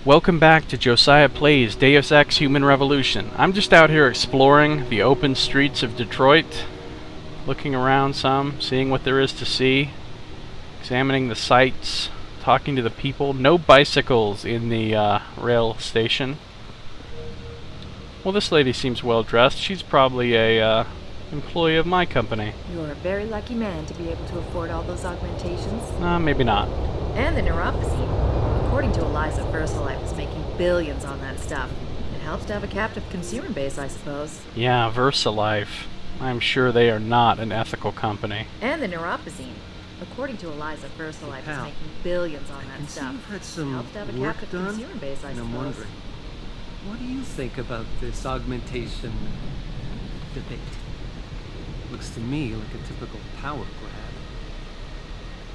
Welcome back to Josiah Plays Deus Ex Human Revolution. I'm just out here exploring the open streets of Detroit, looking around some, seeing what there is to see, examining the sights, talking to the people. No bicycles in the rail station. Well, this lady seems well dressed. She's probably a employee of my company. You're a very lucky man to be able to afford all those augmentations. Maybe not. And the neuropathy. According to Eliza, VersaLife was making billions on that stuff. It helps to have a captive consumer base, I suppose. Yeah, VersaLife. I'm sure they are not an ethical company. And the neuropathy. According to Eliza, VersaLife was making billions on that stuff. You've had some helps to have a work captive done, consumer base, I and suppose. I'm wondering, what do you think about this augmentation debate? Looks to me like a typical power grab.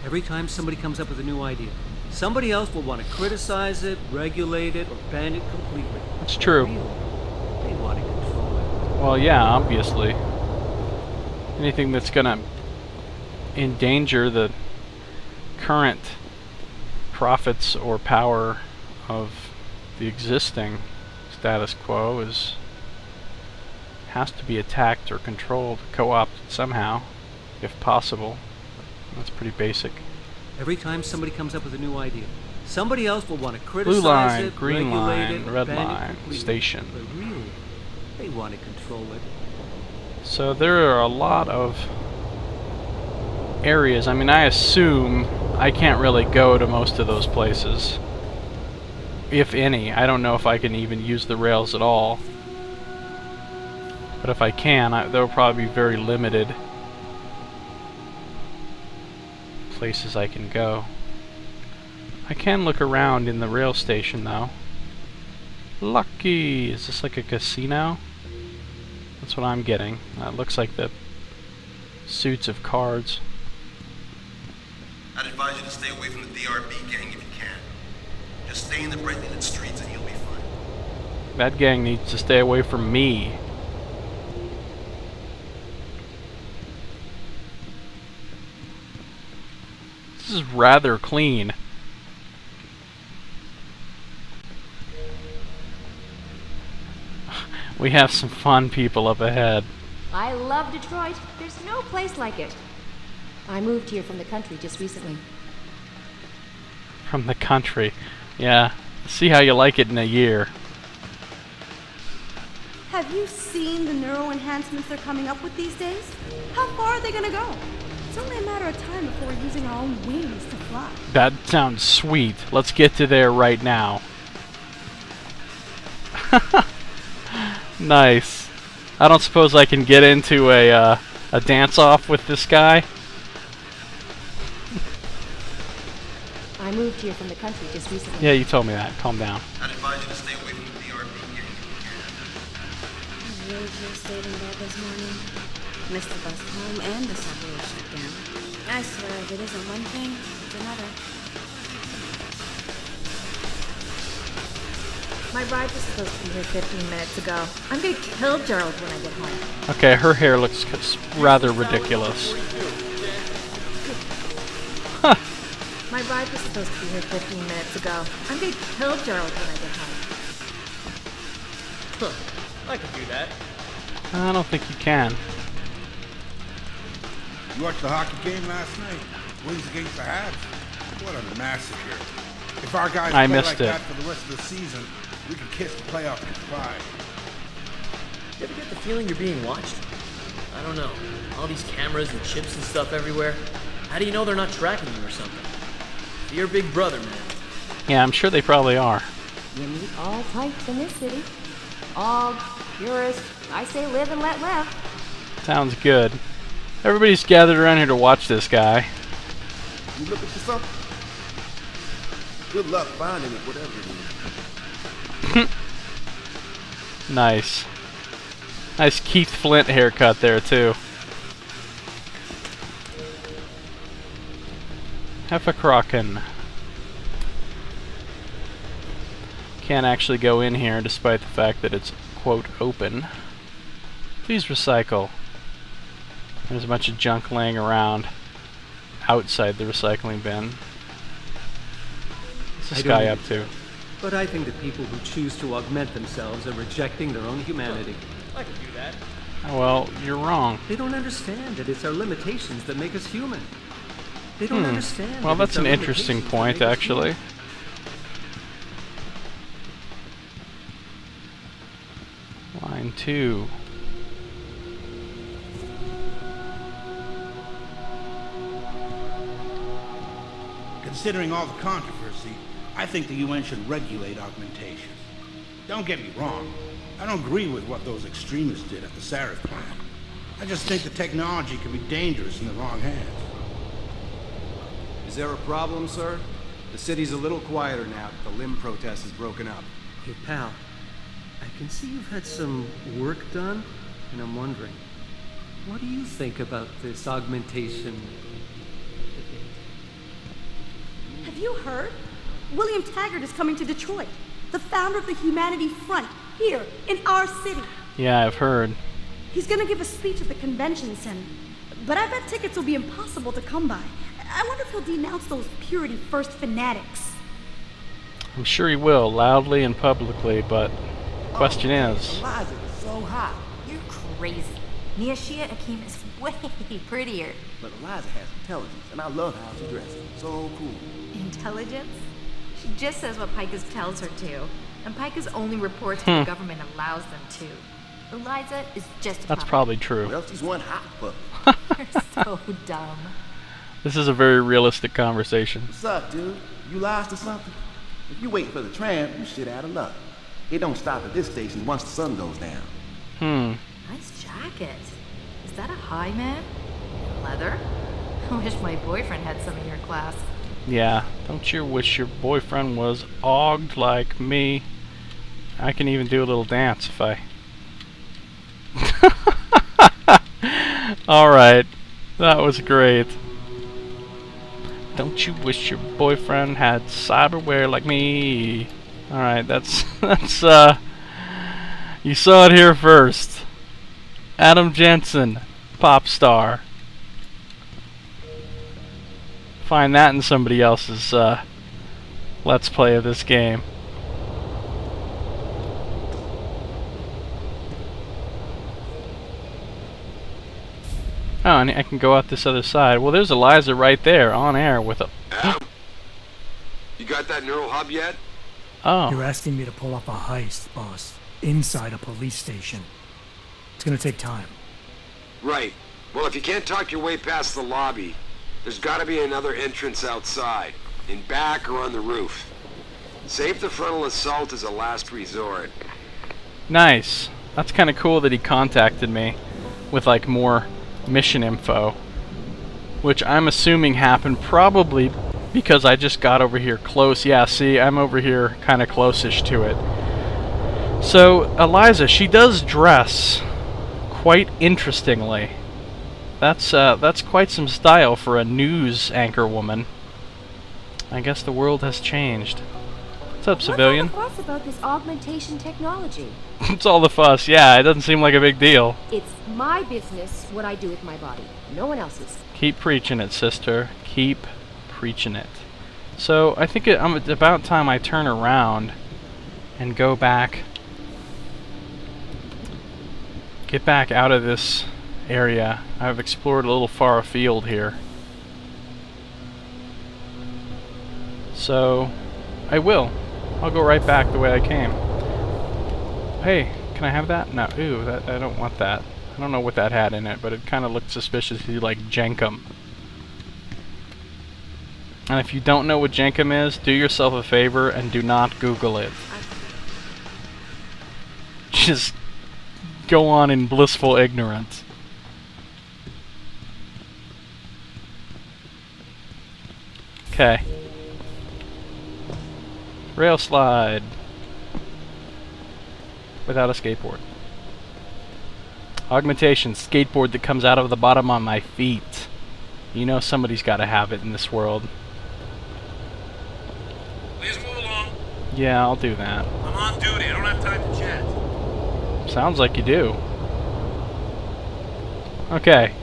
Every time somebody comes up with a new idea, somebody else will want to criticize it, regulate it, or ban it completely. That's true. They want to control it. Well, yeah, obviously. Anything that's gonna endanger the current profits or power of the existing status quo has to be attacked or controlled, co-opted somehow, if possible. That's pretty basic. Every time somebody comes up with a new idea, somebody else will want to criticize Blue line, it, green regulate line, it, or red ban it line, completely. station. But really, they want to control it. So there are a lot of areas. I mean, I assume I can't really go to most of those places, if any. I don't know if I can even use the rails at all. But if I can, there will probably be very limited places I can go. I can look around in the rail station though. Lucky! Is this like a casino? That's what I'm getting. It looks like the suits of cards. I'd advise you to stay away from the DRB gang if you can. Just stay in the brightly lit streets and you'll be fine. That gang needs to stay away from me. This is rather clean. We have some fun people up ahead. I love Detroit. There's no place like it. I moved here from the country just recently. From the country. Yeah. See how you like it in a year. Have you seen the neuro enhancements they're coming up with these days? How far are they gonna go? It's only a matter of time before we're using our own wings to fly. That sounds sweet. Let's get to there right now. Nice. I don't suppose I can get into a dance-off with this guy? I moved here from the country just recently. Yeah, you told me that. Calm down. I'd advise you to stay away from the DRB gang if you can. I really stayed in bed this morning. Missed the bus home and the subway was shut down. I swear, if it isn't one thing, it's another. My ride was supposed to be here 15 minutes ago. I'm gonna kill Gerald when I get home. Okay, her hair looks rather ridiculous. My ride was supposed to be here 15 minutes ago. I'm gonna kill Gerald when I get home. Huh. I could do that. I don't think you can. You watched the hockey game last night? Wings against the Habs? What a massacre. If our guys play like that for the rest of the season, we can kiss the playoff goodbye. You ever get the feeling you're being watched? I don't know. All these cameras and chips and stuff everywhere. How do you know they're not tracking you or something? You're Big Brother, man. Yeah, I'm sure they probably are. You meet all types in this city. All purists. I say live and let live. Sounds good. Everybody's gathered around here to watch this guy. You looking for something? Good luck finding it, whatever it is. Nice. Nice Keith Flint haircut there, too. Hefferkraken. Can't actually go in here despite the fact that it's, quote, open. Please recycle. There's a bunch of junk laying around outside the recycling bin. What's this guy up to? But I think that people who choose to augment themselves are rejecting their own humanity. I can do that. Well, you're wrong. They don't understand that it's our limitations that make us human. They don't understand. Well, that that's it's an our interesting limitations that point, make us actually. Line 2. Considering all the controversy, I think the UN should regulate augmentation. Don't get me wrong. I don't agree with what those extremists did at the Sarif plant. I just think the technology can be dangerous in the wrong hands. Is there a problem, sir? The city's a little quieter now that the limb protest has broken up. Hey, pal. I can see you've had some work done, and I'm wondering, what do you think about this augmentation? Have you heard? William Taggart is coming to Detroit. The founder of the Humanity Front, here, in our city. Yeah, I've heard. He's gonna give a speech at the convention center. But I bet tickets will be impossible to come by. I wonder if he'll denounce those purity first fanatics. I'm sure he will, loudly and publicly, but the question is... Eliza is so hot. You're crazy. Nia Shia Akeem is way prettier. But Eliza has intelligence, and I love how she dresses. So cool. Intelligence? She just says what Pikus tells her to. And Pikus only reports what the government allows them to. Eliza is just a That's puppet. probably true. Well, she's one hot puppy. You're so dumb. This is a very realistic conversation. What's up, dude? You lost or something? If you waiting for the tram, you shit out of luck. It don't stop at this station once the sun goes down. Nice jacket. Is that a high man? Leather? I wish my boyfriend had some in your class. Yeah, don't you wish your boyfriend was ogged like me? I can even do a little dance if I... Alright, that was great. Don't you wish your boyfriend had cyberware like me? Alright, that's you saw it here first. Adam Jensen, pop star. Find that in somebody else's let's play of this game. Oh, and I can go out this other side. Well, there's Eliza right there, on air with a... Adam, you got that neural hub yet? Oh. You're asking me to pull off a heist, boss, inside a police station. It's gonna take time. Right. Well, if you can't talk your way past the lobby, there's got to be another entrance outside, in back or on the roof. Save the frontal assault as a last resort. Nice. That's kind of cool that he contacted me with like more mission info, which I'm assuming happened probably because I just got over here close. Yeah, see, I'm over here kind of close-ish to it. So Eliza, she does dress quite interestingly. That's quite some style for a news anchor woman. I guess the world has changed. What's up, civilian? What's all the fuss about this augmentation technology? It's all the fuss, yeah, it doesn't seem like a big deal. It's my business what I do with my body, no one else's. Keep preaching it, sister. Keep preaching it. So, I think it's about time I turn around and go back. Get back out of this area. I've explored a little far afield here. So, I will. I'll go right back the way I came. Hey, can I have that? No, ooh, that, I don't want that. I don't know what that had in it, but it kind of looked suspiciously like Jenkum. And if you don't know what Jenkum is, do yourself a favor and do not Google it. Just go on in blissful ignorance. Okay. Rail slide. Without a skateboard. Augmentation, skateboard that comes out of the bottom of my feet. You know somebody's got to have it in this world. Please move along. Yeah, I'll do that. I'm on duty. I don't have time to chat. Sounds like you do. Okay.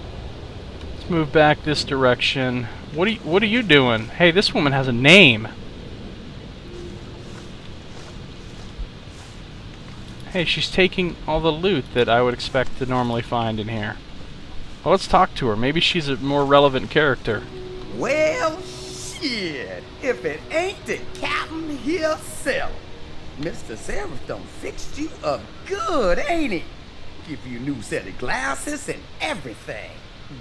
Let's move back this direction. What are you doing? Hey, this woman has a name. Hey, she's taking all the loot that I would expect to normally find in here. Well, let's talk to her. Maybe she's a more relevant character. Well, shit. If it ain't the captain himself. Mr. Seraph done fixed you up good, ain't he? Give you a new set of glasses and everything.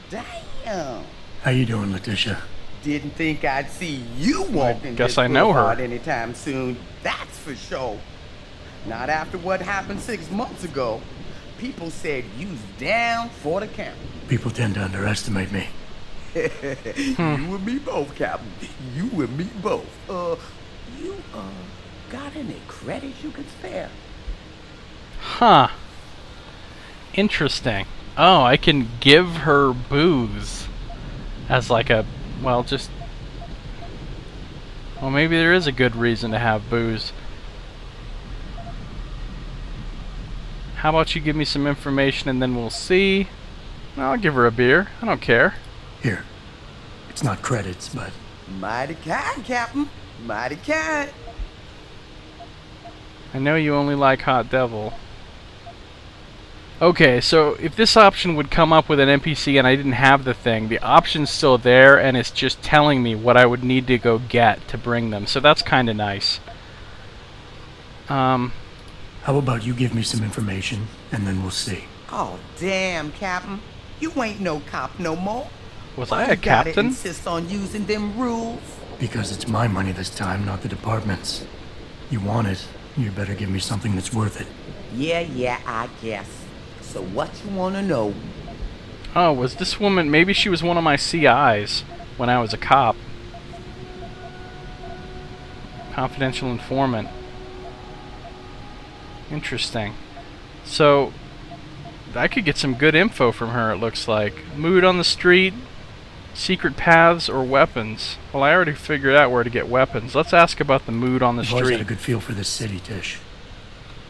Damn. How you doing, Letitia? Didn't think I'd see you walking guess this I know her. boulevard anytime soon. That's for sure. Not after what happened 6 months ago. People said you's down for the count. People tend to underestimate me. You and me both, Captain. You and me both. You got any credits you could spare? Huh. Interesting. Oh, I can give her booze as like a, well, just, well, maybe there is a good reason to have booze. How about you give me some information and then we'll see. I'll give her a beer. I don't care. Here. It's not credits, but... Mighty kind, Captain. Mighty kind. I know you only like Hot Devil. Okay, so if this option would come up with an NPC and I didn't have the thing, the option's still there and it's just telling me what I would need to go get to bring them. So that's kind of nice. How about you give me some information and then we'll see. Oh, damn, Captain. You ain't no cop no more. Was Why I a you gotta captain? insist on using them rules? Because it's my money this time, not the department's. You want it, you better give me something that's worth it. Yeah, I guess. So what you wanna know? Oh, was this woman, maybe she was one of my CIs when I was a cop. Confidential informant. Interesting. So, I could get some good info from her, it looks like. Mood on the street, secret paths, or weapons. Well, I already figured out where to get weapons. Let's ask about the mood on the I've always had a street. good feel for this city, Tish.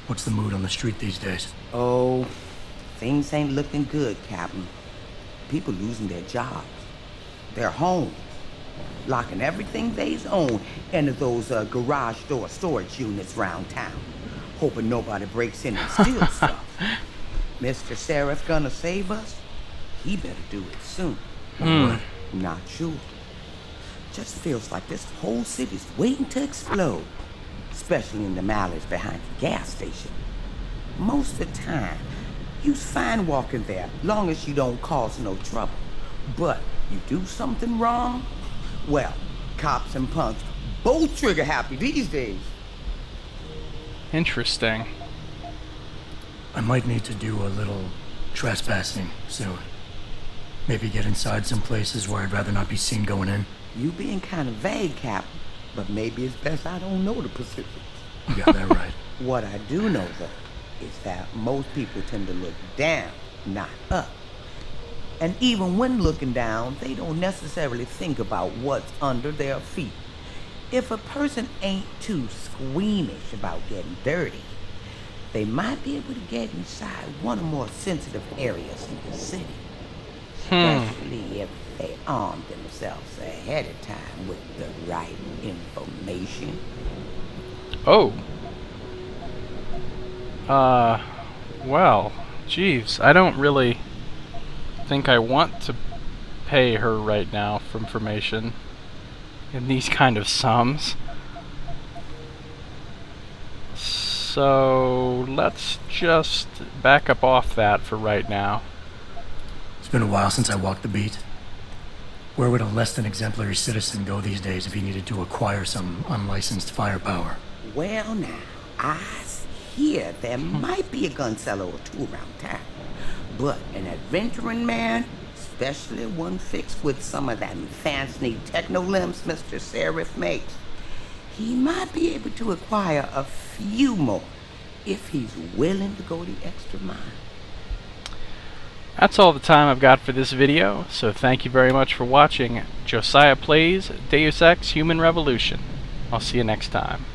What's the mood on the street these days? Oh, things ain't looking good, Captain. People losing their jobs, their homes, locking everything they own into those garage door storage units round town, hoping nobody breaks in and steals stuff. Mr. Seraph gonna save us? He better do it soon. Not sure. Just feels like this whole city's waiting to explode, especially in the alleys behind the gas station. Most of the time, you's fine walking there, long as you don't cause no trouble. But you do something wrong, well, cops and punks both trigger happy these days. Interesting. I might need to do a little trespassing soon. Maybe get inside some places where I'd rather not be seen going in. You being kind of vague, Captain, but maybe it's best I don't know the Pacific. You got that right. What I do know, though, is that most people tend to look down, not up. And even when looking down, they don't necessarily think about what's under their feet. If a person ain't too squeamish about getting dirty, they might be able to get inside one or more sensitive areas in the city. Especially if they arm themselves ahead of time with the right information. Oh. Well, jeez, I don't really think I want to pay her right now for information in these kind of sums. So let's just back up off that for right now. It's been a while since I walked the beat. Where would a less than exemplary citizen go these days if he needed to acquire some unlicensed firepower? Well now, I hear there might be a gun seller or two around town. But an adventuring man, especially one fixed with some of that fancy techno limbs Mr. Seraph makes, he might be able to acquire a few more if he's willing to go the extra mile. That's all the time I've got for this video, so thank you very much for watching Josiah Plays Deus Ex Human Revolution. I'll see you next time.